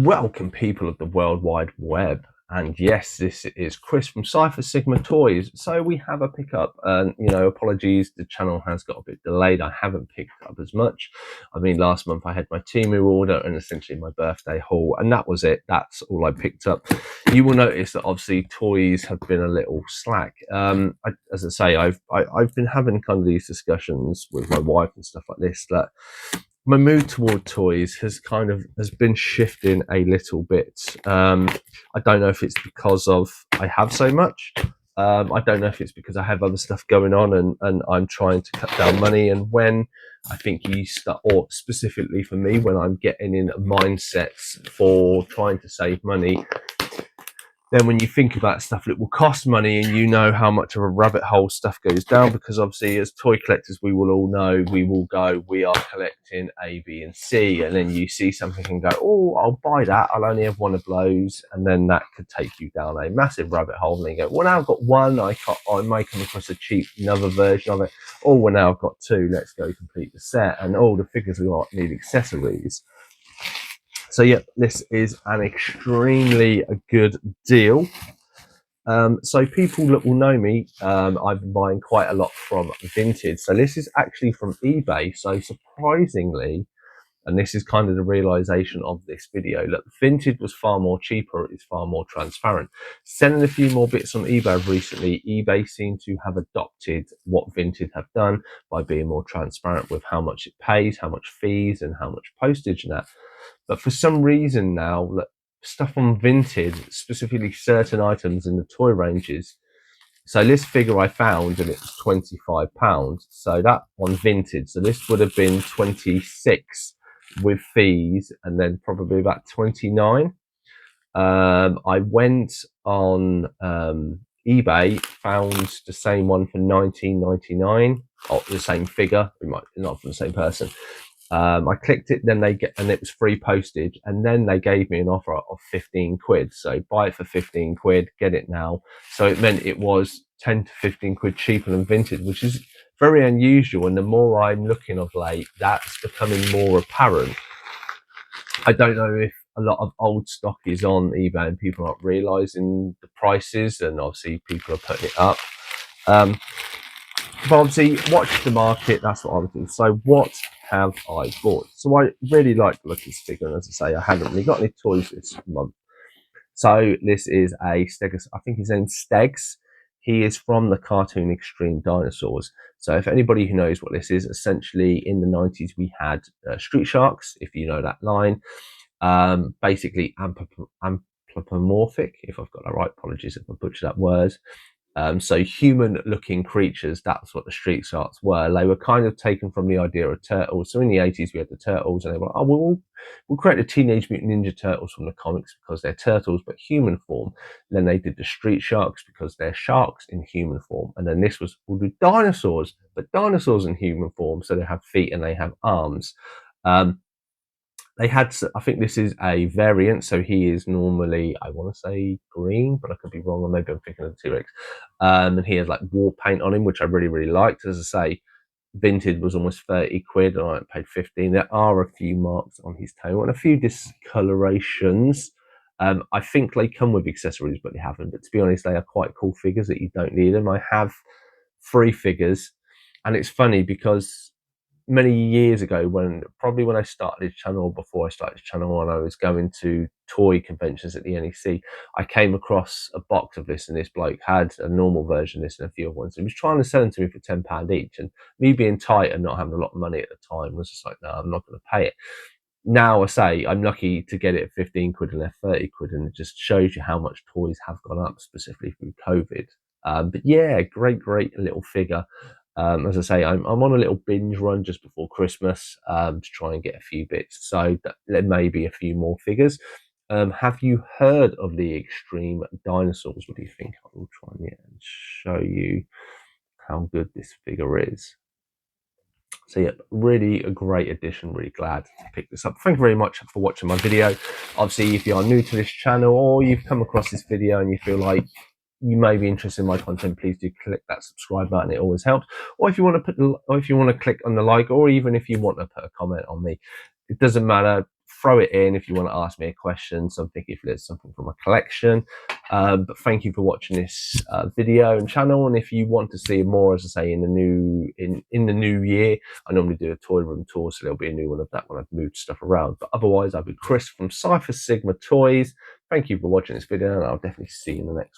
Welcome, people of the World Wide Web. And yes, this is Chris from Cypher Sigma Toys. So we have a pickup, and apologies, the channel has got a bit delayed. I haven't picked up as much. I mean, last month I had my Temu order and essentially my birthday haul, and that was it. That's all I picked up. You will notice that obviously toys have been a little slack. As I say, I've been having kind of these discussions with my wife and stuff like this, that my mood toward toys has been shifting a little bit. I don't know if it's because of I have so much. I don't know if it's because I have other stuff going on and I'm trying to cut down money. And when I think you start, or specifically for me, when I'm getting in mindsets for trying to save money, then when you think about stuff that will cost money, and you know how much of a rabbit hole stuff goes down, because obviously as toy collectors we will all know, we are collecting A, B and C, and then you see something and go, oh, I'll buy that, I'll only have one of those, and then that could take you down a massive rabbit hole. And then you go, well, now I've got one, I may come across a cheap another version of it. Oh, well, now I've got two, let's go complete the set, and all the figures we got need accessories. So yeah, this is an extremely good deal. So people that will know me, I've been buying quite a lot from Vinted. So this is actually from eBay. So surprisingly, and this is kind of the realization of this video, that Vinted was far more cheaper, it's far more transparent. Sending a few more bits on eBay recently, eBay seem to have adopted what Vinted have done by being more transparent with how much it pays, how much fees, and how much postage and that. But for some reason now, stuff on Vinted, specifically certain items in the toy ranges. So this figure I found, and it was £25. So that on Vinted, so this would have been 26 with fees, and then probably about 29. I went on eBay, found the same one for 19.99, or the same figure, not from the same person. I clicked it, then and it was free postage, and then they gave me an offer of 15 quid. So buy it for 15 quid, get it now. So it meant it was 10 to 15 quid cheaper than Vinted, which is very unusual. And the more I'm looking of late, that's becoming more apparent. I don't know if a lot of old stock is on eBay and people aren't realizing the prices, and obviously people are putting it up. But obviously, watch the market, that's what I would do. So what have I bought? So I really like the look of this figure, and as I say, I haven't really got any toys this month. So this is a Stegs, I think his name's Stegs. He is from the cartoon Extreme Dinosaurs. So if anybody who knows what this is, essentially in the 90s we had Street Sharks, if you know that line. Basically anthropomorphic, if I've got that right, apologies if I butchered that word. So human-looking creatures, that's what the Street Sharks were. They were kind of taken from the idea of turtles. So in the 80s, we had the turtles, and they were like, oh, we'll create the Teenage Mutant Ninja Turtles from the comics because they're turtles, but human form. And then they did the Street Sharks because they're sharks in human form. And then this was, we'll do dinosaurs, but dinosaurs in human form. So they have feet and they have arms. They had, I think this is a variant, so he is normally, I want to say green, but I could be wrong, or maybe I'm thinking of the T-Rex. And he has like war paint on him, which I really, really liked. As I say, Vinted was almost 30 quid, and I paid 15. There are a few marks on his tail and a few discolorations. I think they come with accessories, but they haven't. But to be honest, they are quite cool figures that you don't need them. I have 3 figures, and it's funny because many years ago, when I started this channel, before I started this channel, and I was going to toy conventions at the NEC, I came across a box of this, and this bloke had a normal version of this and a few other ones. He was trying to sell them to me for £10 each, and me being tight and not having a lot of money at the time was just like, no, I'm not going to pay it. Now I say I'm lucky to get it at 15 quid and they're 30 quid, and it just shows you how much toys have gone up, specifically through COVID. But yeah, great little figure. As I say, I'm on a little binge run just before Christmas to try and get a few bits. So there may be a few more figures. Have you heard of the Extreme Dinosaurs? What do you think? I will try and show you how good this figure is. So yeah, really a great addition, really glad to pick this up. Thank you very much for watching my video. Obviously, if you are new to this channel or you've come across this video and you feel like you may be interested in my content, please do click that subscribe button. It always helps. Or if you want to click on the like, or even if you want to put a comment on me, it doesn't matter. throw it in if you want to ask me a question, something if it's something from a collection. But thank you for watching this video and channel. And if you want to see more, as I say, in the new year, I normally do a toy room tour, so there'll be a new one of that when I've moved stuff around. But otherwise, I've been Chris from Cypher Sigma Toys. Thank you for watching this video, and I'll definitely see you in the next one.